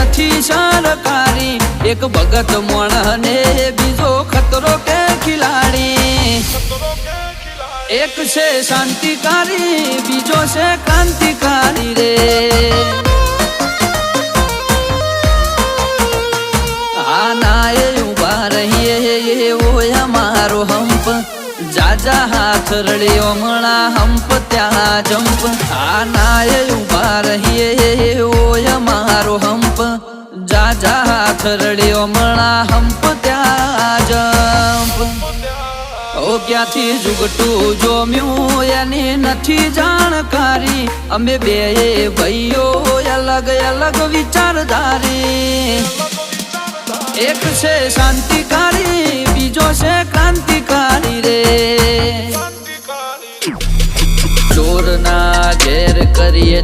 નથી સરકારી એક ભગત મોણ ને બીજો ખતરો કે ખિલાડી એક છે શાંતિકારી બીજો છે ક્રાંતિકારી રે આના એ ઉભા રહીએ ઓય અમારો હંપ જાજા હાથ રળ્યો મણા હંપ ત્યાં જંપ આના એ ઉભા રહીએ ઓય અમારો હંપ જાજા હાથ રળ્યો મણા હંપ ત્યાં જંપ ઓ ક્યાંથી જુગટું જોમ્યું એની નથી જાણકારી અમે બે ભાઈઓ અલગ અલગ વિચારધારી એક છે શાંતિકારી બીજો છે ક્રાંતિકારી રે ચોર ના ઘેર કરીએ